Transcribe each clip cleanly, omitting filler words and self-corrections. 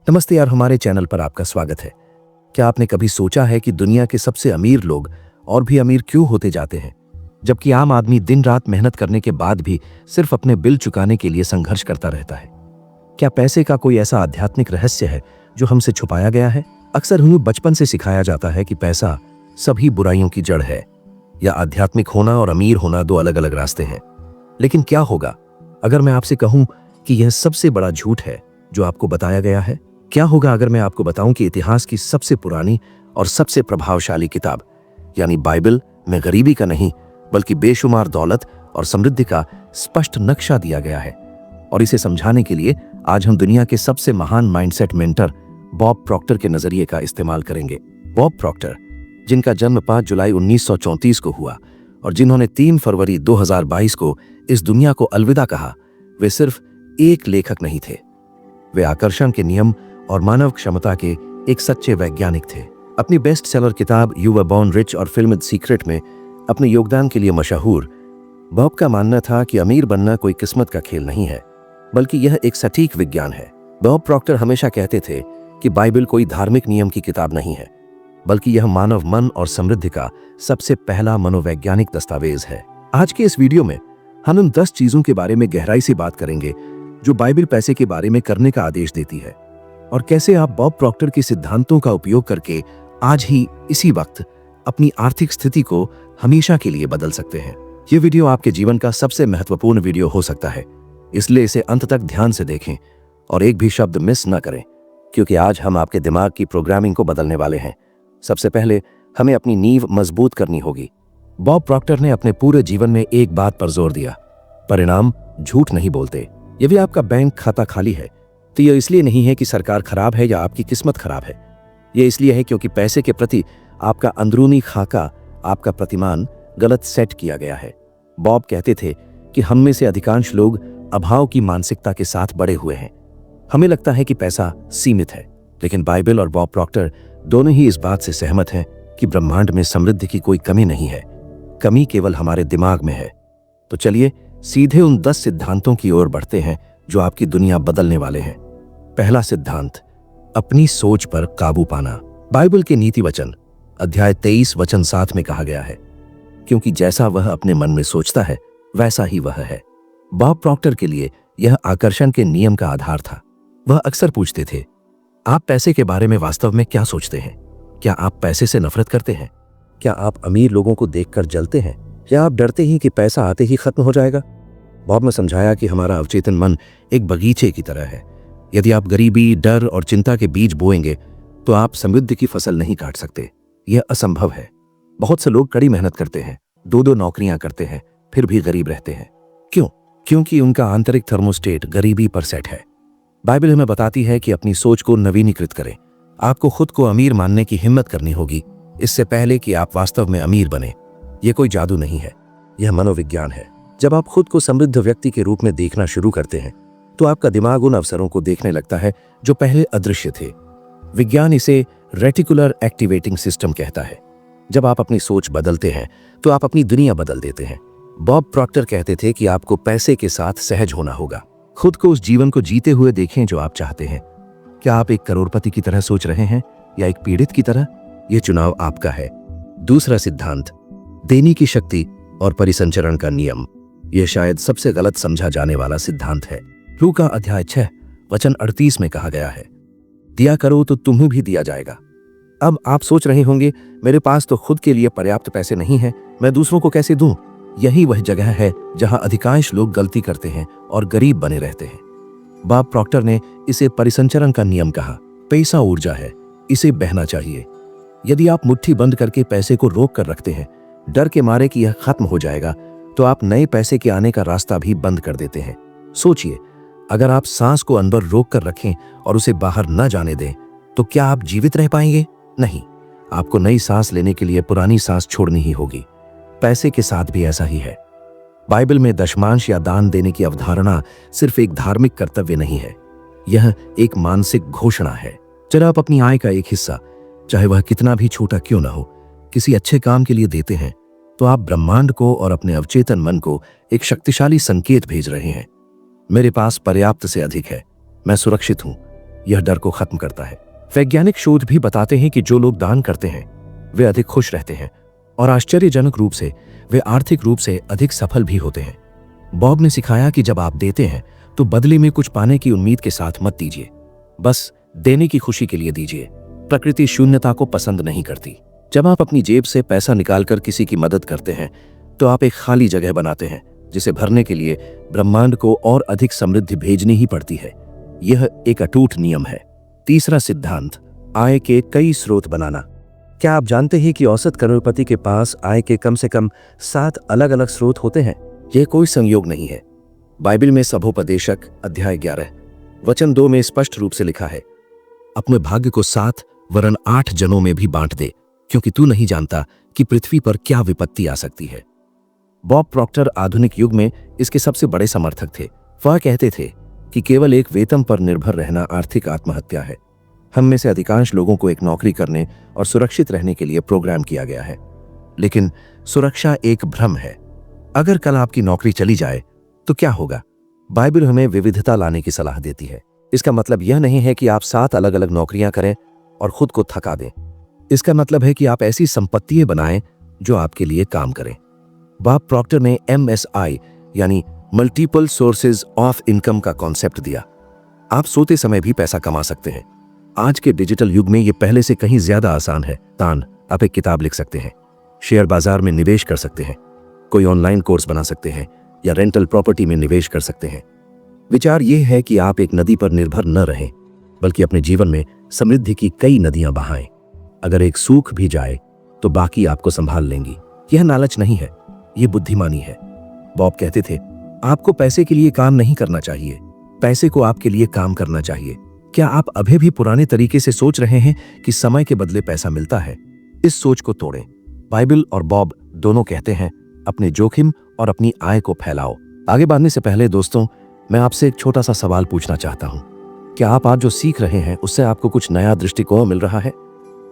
नमस्ते यार, हमारे चैनल पर आपका स्वागत है। क्या आपने कभी सोचा है कि दुनिया के सबसे अमीर लोग और भी अमीर क्यों होते जाते हैं, जबकि आम आदमी दिन रात मेहनत करने के बाद भी सिर्फ अपने बिल चुकाने के लिए संघर्ष करता रहता है? क्या पैसे का कोई ऐसा आध्यात्मिक रहस्य है जो हमसे छुपाया गया है? अक्सर हमें बचपन से सिखाया जाता है कि पैसा सभी बुराइयों की जड़ है, या आध्यात्मिक होना और अमीर होना दो अलग अलग रास्ते हैं। लेकिन क्या होगा अगर मैं आपसे कहूं कि यह सबसे बड़ा झूठ है जो आपको बताया गया है? क्या होगा अगर मैं आपको बताऊं कि इतिहास की सबसे पुरानी और सबसे प्रभावशाली किताब यानी बाइबल में गरीबी का नहीं बल्कि बेशुमार दौलत और समृद्धि का स्पष्ट नक्शा दिया गया है? और इसे समझाने के लिए आज हम दुनिया के सबसे महान माइंडसेट मेंटर बॉब प्रॉक्टर के नजरिए का इस्तेमाल करेंगे। बॉब प्रॉक्टर, जिनका जन्म 5 जुलाई 1934 को हुआ और जिन्होंने 3 फरवरी 2022 को इस दुनिया को अलविदा कहा, वे सिर्फ एक लेखक नहीं थे, वे आकर्षण के नियम और मानव क्षमता के एक सच्चे वैज्ञानिक थे। अपनी बेस्ट सेलर किताब यू वर बोर्न रिच और फिल्म द सीक्रेट में अपने योगदान के लिए मशहूर बॉब का मानना था कि अमीर बनना कोई किस्मत का खेल नहीं है, बल्कि यह एक सटीक विज्ञान है। बॉब प्रॉक्टर हमेशा कहते थे कि बाइबल कोई धार्मिक नियम की किताब नहीं है, बल्कि यह मानव मन और समृद्धि का सबसे पहला मनोवैज्ञानिक दस्तावेज है। आज के इस वीडियो में हम उन 10 चीजों के बारे में गहराई से बात करेंगे जो बाइबल पैसे के बारे में करने का आदेश देती है, और कैसे आप बॉब प्रॉक्टर के सिद्धांतों का उपयोग करके आज ही इसी वक्त अपनी आर्थिक स्थिति को हमेशा के लिए बदल सकते हैं। यह वीडियो आपके जीवन का सबसे महत्वपूर्ण वीडियो हो सकता है, इसलिए इसे अंत तक ध्यान से देखें और एक भी शब्द मिस न करें, क्योंकि आज हम आपके दिमाग की प्रोग्रामिंग को बदलने वाले हैं। सबसे पहले हमें अपनी नींव मजबूत करनी होगी। बॉब प्रॉक्टर ने अपने पूरे जीवन में एक बात पर जोर दिया: परिणाम झूठ नहीं बोलते। यदि आपका बैंक खाता खाली है तो यह इसलिए नहीं है कि सरकार खराब है या आपकी किस्मत खराब है, यह इसलिए है क्योंकि पैसे के प्रति आपका अंदरूनी खाका, आपका प्रतिमान गलत सेट किया गया है। बॉब कहते थे कि हम में से अधिकांश लोग अभाव की मानसिकता के साथ बड़े हुए हैं। हमें लगता है कि पैसा सीमित है, लेकिन बाइबल और बॉब प्रॉक्टर दोनों ही इस बात से सहमत हैं कि ब्रह्मांड में समृद्धि की कोई कमी नहीं है, कमी केवल हमारे दिमाग में है। तो चलिए सीधे उन 10 सिद्धांतों की ओर बढ़ते हैं जो आपकी दुनिया बदलने वाले हैं। पहला सिद्धांत, अपनी सोच पर काबू पाना। बाइबल के नीति वचन अध्याय 23 वचन 7 में कहा गया है, क्योंकि जैसा वह अपने मन में सोचता है वैसा ही वह है। बॉब प्रॉक्टर के लिए यह आकर्षण के नियम का आधार था। वह अक्सर पूछते थे, आप पैसे के बारे में वास्तव में क्या सोचते हैं? क्या आप पैसे से नफरत करते हैं? क्या आप अमीर लोगों को देखकर जलते हैं, या आप डरते ही कि पैसा आते ही खत्म हो जाएगा? बॉब ने समझाया कि हमारा अवचेतन मन एक बगीचे की तरह है। यदि आप गरीबी, डर और चिंता के बीज बोएंगे तो आप समृद्धि की फसल नहीं काट सकते। यह असंभव है। बहुत से लोग कड़ी मेहनत करते हैं, 2-2 नौकरियां करते हैं, फिर भी गरीब रहते हैं। क्यों? क्योंकि उनका आंतरिक थर्मोस्टेट गरीबी पर सेट है। बाइबल हमें बताती है कि अपनी सोच को नवीनीकृत करें। आपको खुद को अमीर मानने की हिम्मत करनी होगी इससे पहले कि आप वास्तव में अमीर बने। यह कोई जादू नहीं है, यह मनोविज्ञान है। जब आप खुद को समृद्ध व्यक्ति के रूप में देखना शुरू करते हैं तो आपका दिमाग उन अवसरों को देखने लगता है जो पहले अदृश्य थे। विज्ञान इसे रेटिकुलर एक्टिवेटिंग सिस्टम कहता है। जब आप अपनी सोच बदलते हैं तो आप अपनी दुनिया बदल देते हैं। बॉब प्रॉक्टर कहते थे कि आपको पैसे के साथ सहज होना होगा। खुद को उस जीवन को जीते हुए देखें जो आप चाहते हैं। क्या आप एक करोड़पति की तरह सोच रहे हैं या एक पीड़ित की तरह? यह चुनाव आपका है। दूसरा सिद्धांत, देने की शक्ति और परिसंचरण का नियम। यह शायद सबसे गलत समझा जाने वाला सिद्धांत है। लूका अध्याय 6 वचन 38 में कहा गया है, दिया करो तो तुम्हें भी दिया जाएगा। अब आप सोच रहे होंगे, मेरे पास तो खुद के लिए पर्याप्त पैसे नहीं हैं, मैं दूसरों को कैसे दूं? यही वह जगह है जहां अधिकांश लोग गलती करते हैं और गरीब बने रहते हैं। बॉब प्रॉक्टर ने इसे परिसंचरण का नियम कहा। पैसा ऊर्जा है, इसे बहना चाहिए। यदि आप मुट्ठी बंद करके पैसे को रोक कर रखते हैं, डर के मारे कि यह खत्म हो जाएगा, तो आप नए पैसे के आने का रास्ता भी बंद कर देते हैं। सोचिए, अगर आप सांस को अंदर रोक कर रखें और उसे बाहर न जाने दें, तो क्या आप जीवित रह पाएंगे? नहीं, आपको नई सांस लेने के लिए पुरानी सांस छोड़नी ही होगी। पैसे के साथ भी ऐसा ही है। बाइबल में दशमांश या दान देने की अवधारणा सिर्फ एक धार्मिक कर्तव्य नहीं है, यह एक मानसिक घोषणा है। जब आप अपनी आय का एक हिस्सा, चाहे वह कितना भी छोटा क्यों न हो, किसी अच्छे काम के लिए देते हैं, तो आप ब्रह्मांड को और अपने अवचेतन मन को एक शक्तिशाली संकेत भेज रहे हैं। मेरे पास पर्याप्त से अधिक है, मैं सुरक्षित हूं, यह डर को खत्म करता है। वैज्ञानिक शोध भी बताते हैं कि जो लोग दान करते हैं वे अधिक खुश रहते हैं और आश्चर्यजनक रूप से वे आर्थिक रूप से अधिक सफल भी होते हैं। बॉब ने सिखाया कि जब आप देते हैं तो बदले में कुछ पाने की उम्मीद के साथ मत दीजिए, बस देने की खुशी के लिए दीजिए। प्रकृति शून्यता को पसंद नहीं करती। जब आप अपनी जेब से पैसा निकालकर किसी की मदद करते हैं तो आप एक खाली जगह बनाते हैं जिसे भरने के लिए ब्रह्मांड को और अधिक समृद्धि भेजनी ही पड़ती है। यह एक अटूट नियम है। तीसरा सिद्धांत, आय के कई स्रोत बनाना। क्या आप जानते हैं कि औसत करोड़पति के पास आय के कम से कम 7 अलग अलग स्रोत होते हैं? यह कोई संयोग नहीं है। बाइबल में सभोपदेशक अध्याय 11 वचन 2 में स्पष्ट रूप से लिखा है, अपने भाग्य को 7 वरन 8 जनों में भी बांट दे, क्योंकि तू नहीं जानता कि पृथ्वी पर क्या विपत्ति आ सकती है। बॉब प्रॉक्टर आधुनिक युग में इसके सबसे बड़े समर्थक थे। वह कहते थे कि केवल एक वेतन पर निर्भर रहना आर्थिक आत्महत्या है। हम में से अधिकांश लोगों को एक नौकरी करने और सुरक्षित रहने के लिए प्रोग्राम किया गया है, लेकिन सुरक्षा एक भ्रम है। अगर कल आपकी नौकरी चली जाए तो क्या होगा? बाइबल हमें विविधता लाने की सलाह देती है। इसका मतलब यह नहीं है कि आप 7 अलग अलग नौकरियां करें और खुद को थका दें। इसका मतलब है कि आप ऐसी संपत्तियां बनाएं जो आपके लिए काम करें। बॉब प्रॉक्टर ने MSI यानी मल्टीपल सोर्सेज ऑफ इनकम का कॉन्सेप्ट दिया। आप सोते समय भी पैसा कमा सकते हैं। आज के डिजिटल युग में यह पहले से कहीं ज्यादा आसान है। आप एक किताब लिख सकते हैं, शेयर बाजार में निवेश कर सकते हैं, कोई ऑनलाइन कोर्स बना सकते हैं या रेंटल प्रॉपर्टी में निवेश कर सकते हैं। विचार यह है कि आप एक नदी पर निर्भर न रहें, बल्कि अपने जीवन में समृद्धि की कई नदियां बहाएं। अगर एक सूख भी जाए तो बाकी आपको संभाल लेंगी। यह लालच नहीं है, यह बुद्धिमानी है। बॉब कहते थे, आपको पैसे के लिए काम नहीं करना चाहिए, पैसे को आपके लिए काम करना चाहिए। क्या आप अभी भी पुराने तरीके से सोच रहे हैं कि समय के बदले पैसा मिलता है? इस सोच को तोड़ें। बाइबल और बॉब दोनों कहते हैं, अपने जोखिम और अपनी आय को फैलाओ। आगे बढ़ने से पहले दोस्तों, मैं आपसे एक छोटा सा सवाल पूछना चाहता हूं। क्या आप आज जो सीख रहे हैं उससे आपको कुछ नया दृष्टिकोण मिल रहा है?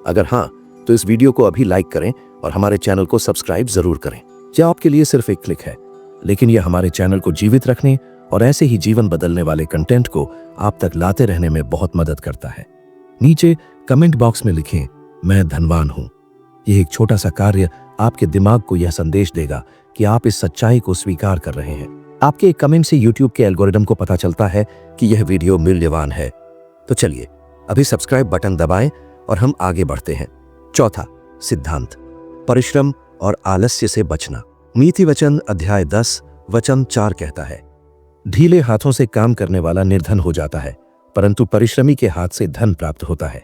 अगर हाँ, तो इस वीडियो को अभी लाइक करें और हमारे चैनल को सब्सक्राइब जरूर करें। यह आपके लिए सिर्फ एक क्लिक है, लेकिन यह हमारे चैनल को जीवित रखने और ऐसे ही जीवन बदलने वाले कंटेंट को आप तक लाते रहने में बहुत मदद करता है। नीचे कमेंट बॉक्स में लिखें, मैं धनवान हूं। यह एक छोटा सा कार्य आपके दिमाग को यह संदेश देगा कि आप इस सच्चाई को स्वीकार कर रहे हैं। आपके एक कमेंट से YouTube के एल्गोरिदम को पता चलता है कि यह वीडियो मूल्यवान है। तो चलिए अभी सब्सक्राइब बटन दबाएं और हम आगे बढ़ते हैं। चौथा सिद्धांत, परिश्रम और आलस्य से बचना। नीति वचन अध्याय 10 वचन 4 कहता है, ढीले हाथों से काम करने वाला निर्धन हो जाता है, परंतु परिश्रमी के हाथ से धन प्राप्त होता है।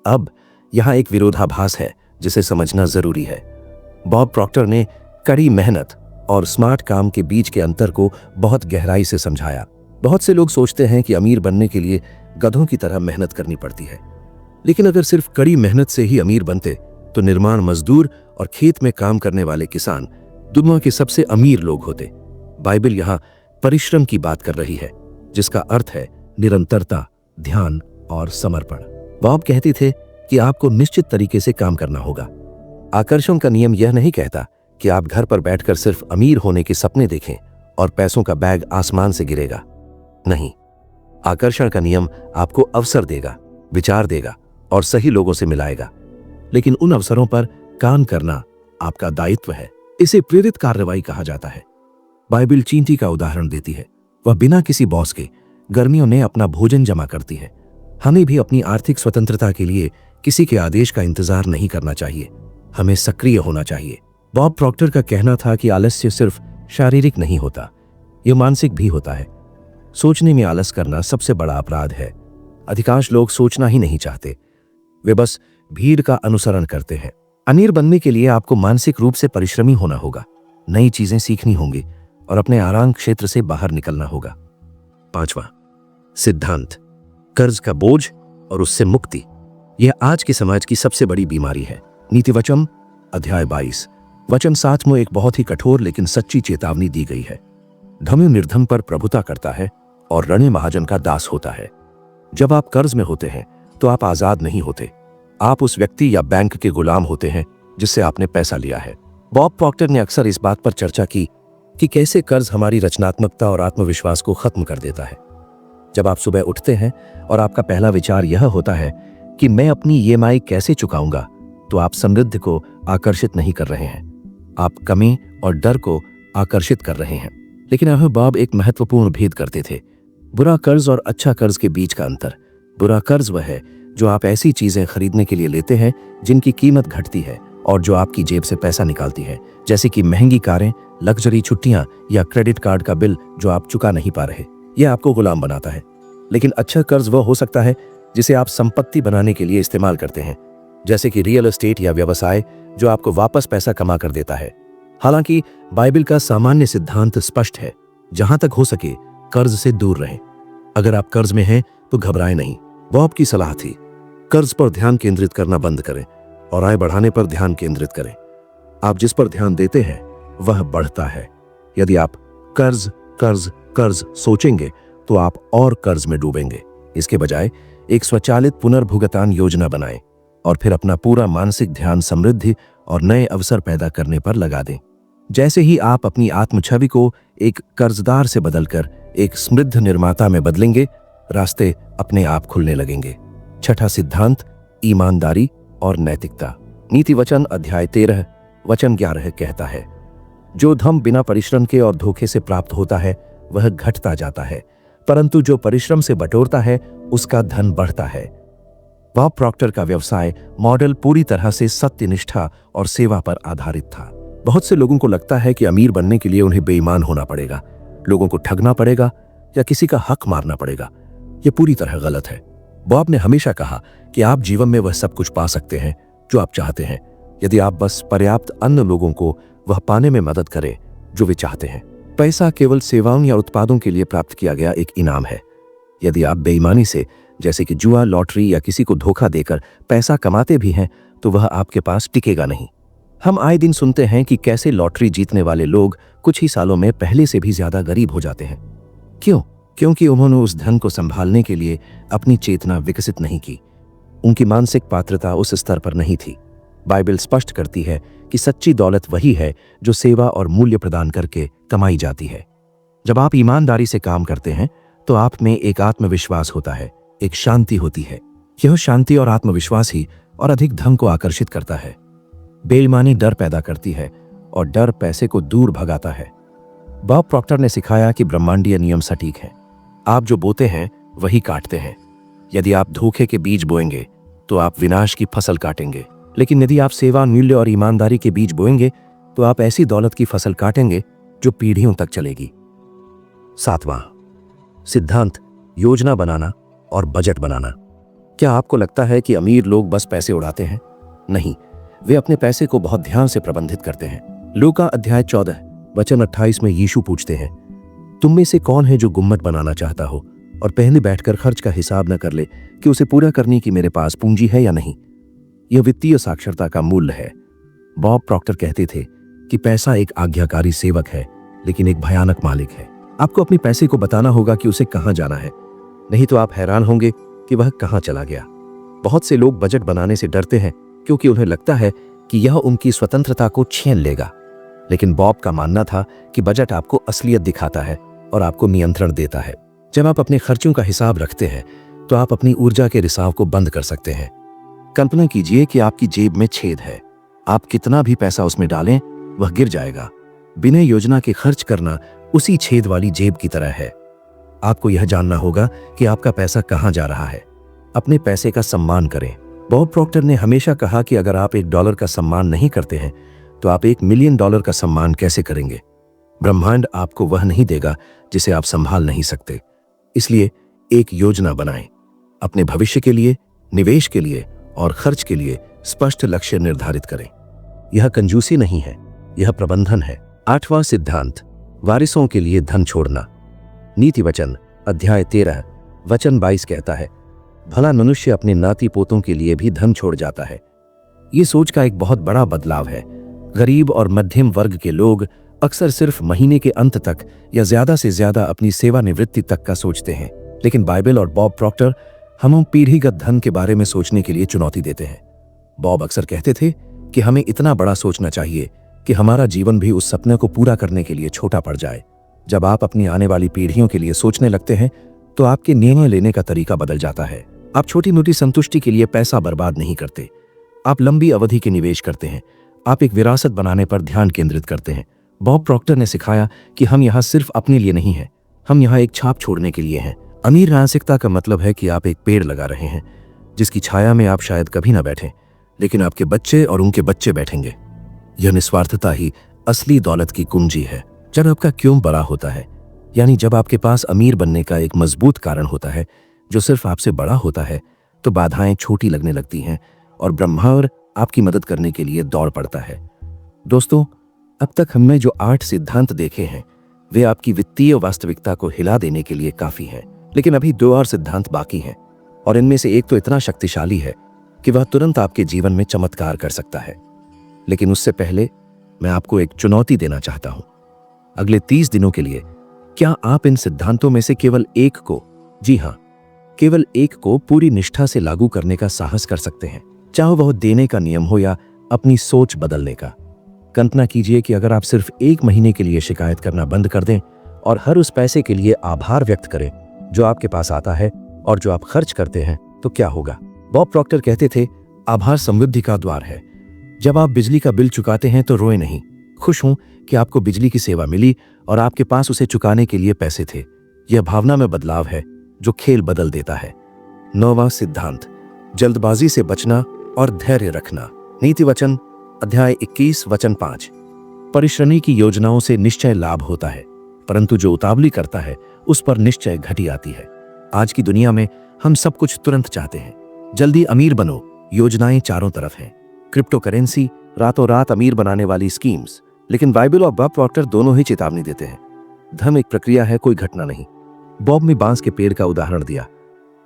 अब यहां एक विरोधाभास है जिसे समझना जरूरी है। बॉब प्रॉक्टर ने कड़ी मेहनत और स्मार्ट काम के बीच के अंतर को बहुत गहराई से समझाया। बहुत से लोग सोचते हैं कि अमीर बनने के लिए गधों की तरह मेहनत करनी पड़ती है, लेकिन अगर सिर्फ कड़ी मेहनत से ही अमीर बनते तो निर्माण मजदूर और खेत में काम करने वाले किसान दुनिया के सबसे अमीर लोग होते। बाइबल यहाँ परिश्रम की बात कर रही है, जिसका अर्थ है निरंतरता, ध्यान और समर्पण। बॉब कहते थे कि आपको निश्चित तरीके से काम करना होगा। आकर्षण का नियम यह नहीं कहता कि आप घर पर बैठकर सिर्फ अमीर होने के सपने देखें और पैसों का बैग आसमान से गिरेगा। नहीं, आकर्षण का नियम आपको अवसर देगा, विचार देगा और सही लोगों से मिलाएगा, लेकिन उन अवसरों पर काम करना आपका दायित्व है। इसे प्रेरित कार्रवाई कहा जाता है। बाइबल चींटी का उदाहरण देती है। वह बिना किसी बॉस के गर्मियों में अपना भोजन जमा करती है। हमें भी अपनी आर्थिक स्वतंत्रता के लिए किसी के आदेश का इंतजार नहीं करना चाहिए, हमें सक्रिय होना चाहिए। बॉब प्रॉक्टर का कहना था कि आलस्य सिर्फ शारीरिक नहीं होता, यह मानसिक भी होता है। सोचने में आलस करना सबसे बड़ा अपराध है। अधिकांश लोग सोचना ही नहीं चाहते, वे बस भीड़ का अनुसरण करते हैं। अमीर बनने के लिए आपको मानसिक रूप से परिश्रमी होना होगा, नई चीजें सीखनी होंगी और अपने आराम क्षेत्र से बाहर निकलना होगा। पांचवा सिद्धांत, कर्ज का बोझ और उससे मुक्ति। यह आज के समाज की सबसे बड़ी बीमारी है। नीति वचन अध्याय 22 वचन 7 में एक बहुत ही कठोर लेकिन सच्ची चेतावनी दी गई है। धनी निर्धन पर प्रभुता करता है और ऋणी महाजन का दास होता है। जब आप कर्ज में होते हैं तो आप आजाद नहीं होते, आप उस व्यक्ति या बैंक के गुलाम होते हैं जिससे आपने पैसा लिया है। बॉब प्रॉक्टर ने अक्सर इस बात पर चर्चा की कि कैसे कर्ज हमारी रचनात्मकता और आत्मविश्वास को खत्म कर देता है। जब आप सुबह उठते हैं और आपका पहला विचार यह होता है कि मैं अपनी ईएमआई कैसे चुकाऊंगा, तो आप समृद्धि को आकर्षित नहीं कर रहे हैं, आप कमी और डर को आकर्षित कर रहे हैं। लेकिन अहबाब एक महत्वपूर्ण भेद करते थे, बुरा कर्ज और अच्छा कर्ज के बीच का अंतर। बुरा कर्ज वह है जो आप ऐसी चीजें खरीदने के लिए लेते हैं जिनकी कीमत घटती है और जो आपकी जेब से पैसा निकालती है, जैसे कि महंगी कारें, लग्जरी छुट्टियां या क्रेडिट कार्ड का बिल जो आप चुका नहीं पा रहे। यह आपको गुलाम बनाता है। लेकिन अच्छा कर्ज वह हो सकता है जिसे आप संपत्ति बनाने के लिए इस्तेमाल करते हैं, जैसे कि रियल एस्टेट या व्यवसाय जो आपको वापस पैसा कमा कर देता है। हालांकि बाइबल का सामान्य सिद्धांत स्पष्ट है, जहां तक हो सके कर्ज से दूर रहें। अगर आप कर्ज में हैं तो घबराएं नहीं। बॉब की सलाह थी, कर्ज पर ध्यान केंद्रित करना बंद करें और आय बढ़ाने पर ध्यान केंद्रित करें। आप जिस पर ध्यान देते हैं वह बढ़ता है। यदि आप कर्ज कर्ज कर्ज सोचेंगे तो आप और कर्ज में डूबेंगे। इसके बजाय एक स्वचालित पुनर्भुगतान योजना बनाएं और फिर अपना पूरा मानसिक ध्यान समृद्धि और नए अवसर पैदा करने पर लगा दें। जैसे ही आप अपनी आत्मछवि को एक कर्जदार से बदलकर एक समृद्ध निर्माता में बदलेंगे, रास्ते अपने आप खुलने लगेंगे। छठा सिद्धांत, ईमानदारी और नैतिकता। नीति वचन अध्याय 13 वचन 11 कहता है, जो धन बिना परिश्रम के और धोखे से प्राप्त होता है वह घटता जाता है, परंतु जो परिश्रम से बटोरता है उसका धन बढ़ता है। बॉब प्रॉक्टर का व्यवसाय मॉडल पूरी तरह से सत्यनिष्ठा और सेवा पर आधारित था। बहुत से लोगों को लगता है कि अमीर बनने के लिए उन्हें बेईमान होना पड़ेगा, लोगों को ठगना पड़ेगा या किसी का हक मारना पड़ेगा। यह पूरी तरह गलत है। बॉब ने हमेशा कहा कि आप जीवन में वह सब कुछ पा सकते हैं जो आप चाहते हैं, यदि आप बस पर्याप्त अन्य लोगों को वह पाने में मदद करें जो वे चाहते हैं। पैसा केवल सेवाओं या उत्पादों के लिए प्राप्त किया गया एक इनाम है। यदि आप बेईमानी से, जैसे कि जुआ, लॉटरी या किसी को धोखा देकर पैसा कमाते भी हैं, तो वह आपके पास टिकेगा नहीं। हम आए दिन सुनते हैं कि कैसे लॉटरी जीतने वाले लोग कुछ ही सालों में पहले से भी ज्यादा गरीब हो जाते हैं। क्यों? क्योंकि उन्होंने उस धन को संभालने के लिए अपनी चेतना विकसित नहीं की। उनकी मानसिक पात्रता उस स्तर पर नहीं थी। बाइबल स्पष्ट करती है कि सच्ची दौलत वही है जो सेवा और मूल्य प्रदान करके कमाई जाती है। जब आप ईमानदारी से काम करते हैं तो आप में एक आत्मविश्वास होता है, एक शांति होती है। यह शांति और आत्मविश्वास ही और अधिक धन को आकर्षित करता है। बेईमानी डर पैदा करती है और डर पैसे को दूर भगाता है। बॉब प्रॉक्टर ने सिखाया कि ब्रह्मांडीय नियम सटीक है। आप जो बोते हैं वही काटते हैं। यदि आप धोखे के बीज बोएंगे तो आप विनाश की फसल काटेंगे, लेकिन यदि आप सेवा, मूल्य और ईमानदारी के बीज बोएंगे तो आप ऐसी दौलत की फसल काटेंगे जो पीढ़ियों तक चलेगी। 7वां सिद्धांत, योजना बनाना और बजट बनाना। क्या आपको लगता है कि अमीर लोग बस पैसे उड़ाते हैं? नहीं, वे अपने पैसे को बहुत ध्यान से प्रबंधित करते हैं। लूका अध्याय 14 वचन 28 में यीशु पूछते हैं, तुम में से कौन है जो गुम्मट बनाना चाहता हो और पहले बैठकर खर्च का हिसाब न कर ले कि उसे पूरा करने की मेरे पास पूंजी है या नहीं? यह वित्तीय साक्षरता का मूल्य है। बॉब प्रॉक्टर कहते थे कि पैसा एक आज्ञाकारी सेवक है, लेकिन एक भयानक मालिक है। आपको अपने पैसे को बताना होगा कि उसे कहां जाना है, नहीं तो आप हैरान होंगे कि वह कहां चला गया। बहुत से लोग बजट बनाने से डरते हैं क्योंकि उन्हें लगता है कि यह उनकी स्वतंत्रता को छीन लेगा। लेकिन बॉब का मानना था कि बजट आपको असलियत दिखाता है और आपको नियंत्रण देता है। जब आप अपने खर्चों का हिसाब रखते हैं तो आप अपनी ऊर्जा के रिसाव को बंद कर सकते हैं। कल्पना कीजिए कि आपकी जेब में छेद है। आप कितना भी पैसा उसमें डालें वह गिर जाएगा। बिना योजना के खर्च करना उसी छेद वाली जेब की तरह है। आपको यह जानना होगा कि आपका पैसा कहां जा रहा है। अपने पैसे का सम्मान करें। बॉब प्रॉक्टर ने हमेशा कहा कि अगर आप $1 का सम्मान नहीं करते हैं तो आप $1 मिलियन का सम्मान कैसे करेंगे? ब्रह्मांड आपको वह नहीं देगा जिसे आप संभाल नहीं सकते। इसलिए एक योजना बनाएं। अपने भविष्य के लिए, निवेश के लिए और खर्च के लिए स्पष्ट लक्ष्य निर्धारित करें। यह कंजूसी नहीं है, यह प्रबंधन है। 8वां सिद्धांत, वारिसों के लिए धन छोड़ना। नीति वचन अध्याय 13 वचन 22 कहता है, भला मनुष्य अपने नाती पोतों के लिए भी धन छोड़ जाता है। ये सोच का एक बहुत बड़ा बदलाव है। गरीब और मध्यम वर्ग के लोग अक्सर सिर्फ महीने के अंत तक या ज्यादा से ज्यादा अपनी सेवानिवृत्ति तक का सोचते हैं, लेकिन बाइबल और बॉब प्रॉक्टर हमें पीढ़ीगत धन के बारे में सोचने के लिए चुनौती देते हैं। बॉब अक्सर कहते थे कि हमें इतना बड़ा सोचना चाहिए कि हमारा जीवन भी उस सपने को पूरा करने के लिए छोटा पड़ जाए। जब आप अपनी आने वाली पीढ़ियों के लिए सोचने लगते हैं तो आप एक मिलियन डॉलर का सम्मान कैसे करेंगे? ब्रह्मांड आपको वह नहीं देगा जिसे आप संभाल नहीं सकते। इसलिए एक योजना बनाएं। अपने भविष्य के लिए, निवेश के लिए और खर्च के लिए स्पष्ट लक्ष्य निर्धारित करें। यह कंजूसी नहीं है, यह प्रबंधन है। 9वां सिद्धांत, वारिसों के लिए धन छोड़ना। नीति वचन अध्याय 13 वचन 22 कहता है, भला मनुष्य अपने नाती पोतों के लिए भी धन छोड़ जाता है। ये सोच का एक बहुत बड़ा बदलाव है। तो आपके निर्णय लेने का तरीका बदल जाता है। आप छोटी मोटी संतुष्टि के लिए पैसा बर्बाद नहीं करते, आप लंबी अवधि के निवेश करते हैं। आप एक विरासत बनाने पर ध्यान केंद्रित करते हैं। बॉब प्रॉक्टर ने सिखाया कि हम यहाँ सिर्फ अपने लिए नहीं हैं, हम यहाँ एक छाप छोड़ने के लिए हैं। अमीर मानसिकता का मतलब है कि आप एक पेड़ लगा रहे हैं जिसकी छाया में आप शायद कभी ना बैठें, लेकिन आपके बच्चे और उनके बच्चे बैठेंगे। यह निस्वार्थता ही असली दौलत की कुंजी है। जब आपका क्यों बड़ा होता है, यानी जब आपके पास अमीर बनने का एक मजबूत कारण होता है जो सिर्फ आपसे बड़ा होता है, तो बाधाएं छोटी लगने लगती हैं और ब्रह्मांड आपकी मदद करने के लिए दौड़ पड़ता है। दोस्तों, अब तक हमने जो 8 सिद्धांत देखे हैं वे आपकी वित्तीय वास्तविकता को हिला देने के लिए काफी हैं, लेकिन अभी 2 और सिद्धांत बाकी हैं और इनमें से एक तो इतना शक्तिशाली है कि वह तुरंत आपके जीवन में चमत्कार कर सकता है। लेकिन उससे पहले मैं आपको एक चुनौती देना चाहता हूं। अगले 30 दिनों के लिए क्या आप इन सिद्धांतों में से केवल एक को, जी हां, केवल एक को पूरी निष्ठा से लागू करने का साहस कर सकते हैं? चाहे वह देने का नियम हो या अपनी सोच बदलने का। कल्पना कीजिए कि अगर आप सिर्फ 1 महीने के लिए शिकायत करना बंद कर दें और हर उस पैसे के लिए आभार व्यक्त करें जो आपके पास आता है और जो आप खर्च करते हैं, तो क्या होगा? बॉब प्रॉक्टर कहते थे, आभार समृद्धि का द्वार है। जब आप बिजली का बिल चुकाते हैं तो रोए नहीं, खुश हों कि आपको बिजली की सेवा मिली और आपके पास उसे चुकाने के लिए पैसे थे। यह भावना में बदलाव है जो खेल बदल देता है। 9वां सिद्धांत, जल्दबाजी से बचना और धैर्य रखना। नीति वचन अध्याय 21 वचन 5। परिश्रमी की योजनाओं से निश्चय लाभ होता है, परंतु जो उतावली करता है उस पर निश्चय घटी आती है। आज की दुनिया में हम सब कुछ तुरंत चाहते हैं। जल्दी अमीर बनो, योजनाएं चारों तरफ हैं। क्रिप्टो करेंसी, रातों रात अमीर बनाने वाली स्कीम्स। लेकिन बाइबल और बॉब प्रॉक्टर दोनों ही चेतावनी देते हैं। धन एक प्रक्रिया है, कोई घटना नहीं। बॉब ने बांस के पेड़ का उदाहरण दिया।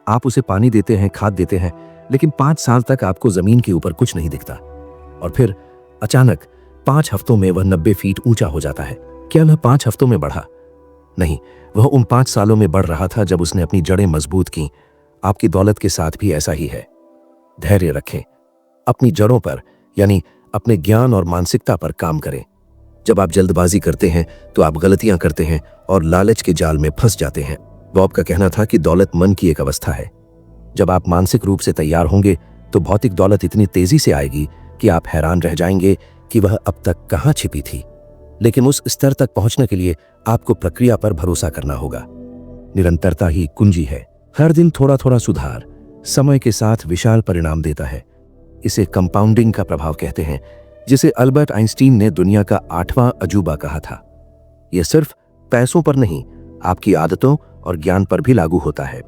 आप उसे पानी देते हैं, खाद देते हैं, लेकिन 5 साल तक आपको जमीन के ऊपर कुछ नहीं दिखता और फिर अचानक 5 हफ्तों में वह 90 फीट ऊंचा हो जाता है। क्या वह 5 हफ्तों में बढ़ा? नहीं, वह उन 5 सालों में बढ़ रहा था जब उसने अपनी जड़ें मजबूत की। आपकी दौलत के साथ भी ऐसा ही है। धैर्य रखें, अपनी जड़ों पर यानी अपने ज्ञान और मानसिकता पर काम करें। जब आप जल्दबाजी करते हैं तो आप गलतियां करते हैं और लालच के जाल में फंस जाते हैं। बॉब का कहना था कि दौलत मन की एक अवस्था है। जब आप मानसिक रूप से तैयार होंगे तो भौतिक दौलत इतनी तेजी से आएगी कि आप हैरान रह जाएंगे कि वह अब तक कहां छिपी थी। लेकिन उस स्तर तक पहुंचने के लिए आपको प्रक्रिया पर भरोसा करना होगा। निरंतरता ही कुंजी है। हर दिन थोड़ा थोड़ा सुधार समय के साथ विशाल परिणाम देता है। इसे कंपाउंडिंग का प्रभाव कहते हैं, जिसे अल्बर्ट आइंस्टीन ने दुनिया का 8वां अजूबा कहा था। यह सिर्फ पैसों पर नहीं, आपकी आदतों और ज्ञान पर भी लागू होता है।